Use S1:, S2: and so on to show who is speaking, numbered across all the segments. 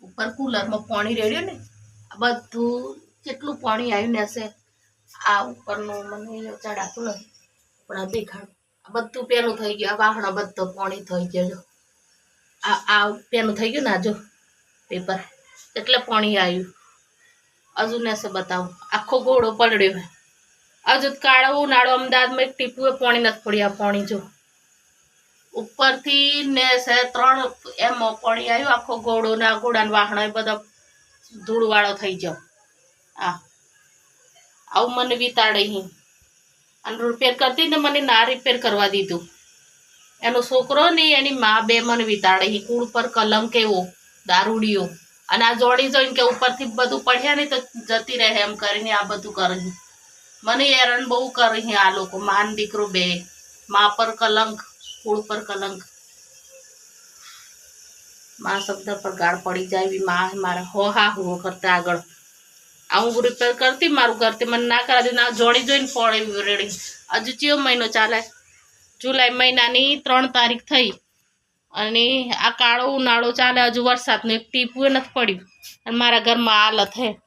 S1: ઉપર કુલરમાં પાણી રેડ્યું ને આ બધું કેટલું પાણી આવ્યું ને હશે આ ઉપરનું મને ચડાતું નથી પણ આ દેખાડું આ બધું પેલું થઈ ગયું આ વાહણ બધો પાણી થઈ ગયો આ પેલું થઈ ગયું ને આ જો પેપર એટલે પાણી આવ્યું હજુ ને હશે બતાવું આખો ગોળો પલળ્યો હજુ કાળો ઉનાળો અમદાવાદમાં એક ટીપુએ પાણી નથી પડ્યા પાણી જો ઉપરથી ને 3 એમ પાણી આવ્યું આખો ગોળો ને આ ગોળાના વાહણ એ બધા ધૂળવાળો થઈ ગયો આવું મને વિતાડે અને રિપેર કરતી ને મને ના રિપેર કરવા દીધું એનો છોકરો ને એની મા બે મને વિતાડે કુળ પર કલંક એવો દારૂડિયો અને આ જોડી જોઈને કે ઉપરથી બધું પડ્યા ને તો જતી રહે એમ કરીને આ બધું કરે મને હેરાન બહુ કરે આ લોકો માન દીકરો બે મા પર કલંક કુળ પર કલંક મા શબ્દ પર ગાળ પડી જાય એવી મા મારા હો હા હો કરતા આગળ આવું રિપેર કરતી મારું કરતી મને ના કરા દીધું જોડી જોઈને પડે રેડી હજુ ચિયો મહિનો ચાલે જુલાઈ મહિનાની 3 તારીખ થઈ અને આ કાળો ઉનાળો ચાલે હજુ વરસાદનું એક ટીપું નથી પડ્યું અને મારા ઘરમાં હાલત હે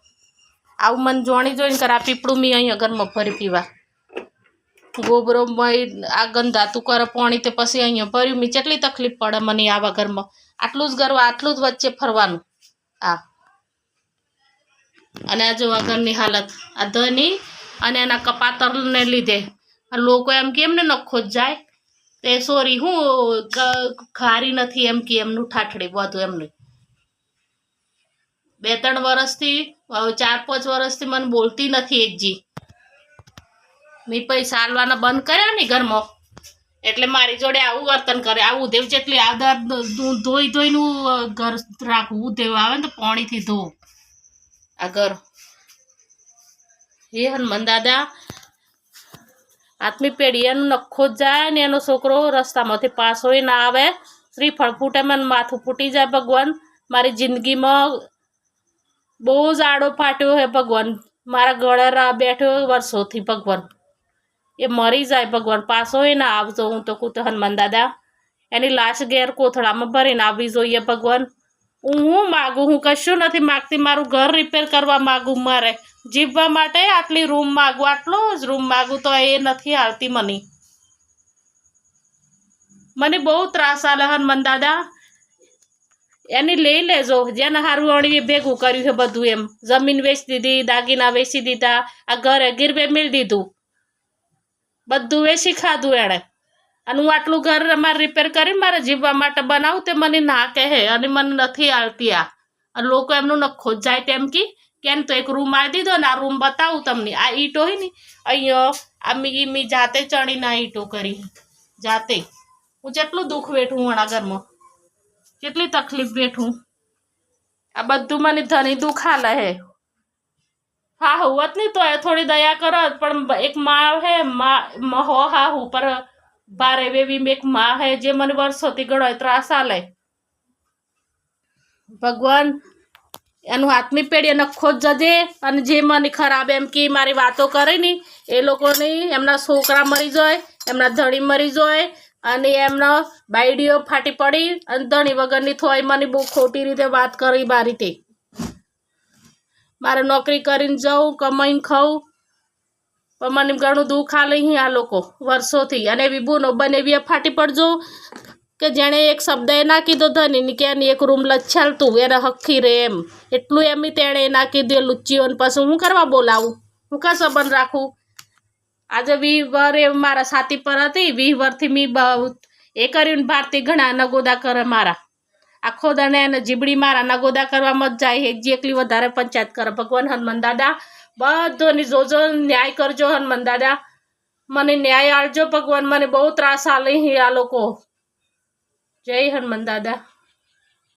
S1: આવું મને જોણી જોઈને કરા પીપળું મેં અહીંયા ઘરમાં ફરી પીવા ગોબરો આ ગંધાતું કરે પાણી તે પછી અહીંયા ભર્યું મેં કેટલી તકલીફ પડે મને આવા ઘરમાં આટલું જ ગરવા આટલું જ વચ્ચે ફરવાનું અને આ જોવા ઘરની હાલત આ ધની અને એના કપાતરને લીધે લોકો એમ કે એમને નખો જ જાય તે સોરી હું ખારી નથી એમ કે એમનું ઠાઠડી બધું એમનું 2-3 વર્ષથી 4-5 વર્ષથી મને બોલતી નથી એક જી મેં પૈસા આલવાના બંધ કર્યા ને ઘરમાં એટલે મારી જોડે આવું વર્તન કરે આવું દેવ જેટલી આદર ધોઈ ધોઈનું ઘર રાખવું ઉદેવ આવે ને તો પાણીથી ધો આ ઘર એ હનુમાન દાદા આત્મી પેઢી એનું નખો જ જાય ને એનો છોકરો રસ્તામાંથી પાસ હોય ના આવે શ્રીફળ ફૂટે મને માથું ફૂટી જાય ભગવાન મારી જિંદગીમાં બહુ જ આડો ફાટ્યો હે ભગવાન મારા ગળે બેઠ્યો વર્ષોથી ભગવાન એ મરી જાય ભગવાન પાસ હોય ના આવજો હું તો કહું તો હનુમાન દાદા એની લાશ ઘેર કોથળામાં ભરીને આવવી જોઈએ ભગવાન હું માગું હું કશું નથી માગતી મારું ઘર રિપેર કરવા માગું મારે જીવવા માટે આટલી રૂમ માગું આટલો જ રૂમ માગું તો એ નથી આવતી મને બહુ ત્રાસ આલે હનુમાન દાદા એની લઈ લેજો જેને હારું અણીએ ભેગું કર્યું છે બધું એમ જમીન વેચી દીધી દાગીના વેચી દીધા આ ઘરે ગીરવે મેળ દીધું બધું વેચી ખાધું એણે અને હું આટલું ઘર અમારે રિપેર કરી મારે જીવવા માટે બનાવું તે મને ના કહે અને મને નથી આવતી આ લોકો એમનું નખો જ જાય તેમ કેમ તો એક રૂમ આવી દીધો ને આ રૂમ બતાવું તમને આ ઈંટો હોય ને અહીંયા આ મી જાતે ચણીને આ ઈંટો કરી જાતે હું જેટલું દુઃખ વેઠું હણા ઘરમાં કેટલી તકલીફ વેઠું આ બધું મને ધની દુઃખ હાલે હે હા હોત નહીં તો થોડી દયા કરત પણ એક માં હે હો હા હું પર ભારે એવી એક માં હે જે મને વર્ષોથી ઘણો ત્રાસ આલે ભગવાન એનું આત્મી પેઢી નખો જ જજે અને જે મને ખરાબ એમ કે મારી વાતો કરે ને એ લોકોની એમના છોકરા મરી જાય એમના ધણી મરી જાય અને એમનો બાયડીઓ ફાટી પડી અને ધણી વગરની થોય મને બહુ ખોટી રીતે વાત કરી મારી તે મારે નોકરી કરીને જાઉં કમાઈને ખાઉં પણ મને ઘણું દુઃખ આલે આ લોકો વર્ષોથી અને એવી બોનો બનેવી ફાટી પડજો કે જેણે એક શબ્દ એ ના કીધો ધની કે એની એક રૂમ લચ્છાલતું એને હખી રે એમ એટલું એમ તેણે ના કીધું લુચ્ચીઓ પછી હું કરવા બોલાવું હું કા સંબંધ રાખું આજે 20 વર એ મારા સાથી પર હતી 20 વર્ષથી મેં એ કર્યું ભારતી ઘણા નગોદા કરે મારા આખો દાને એને જીબડી મારા નગોદા કરવામાં જ જાય એક જેટલી વધારે પંચાયત કરે ભગવાન હનુમાન દાદા બધોની જોજો ન્યાય કરજો હનુમાન દાદા મને ન્યાય આલજો ભગવાન મને બહુ ત્રાસ આલે આ લોકો જય હનુમાન દાદા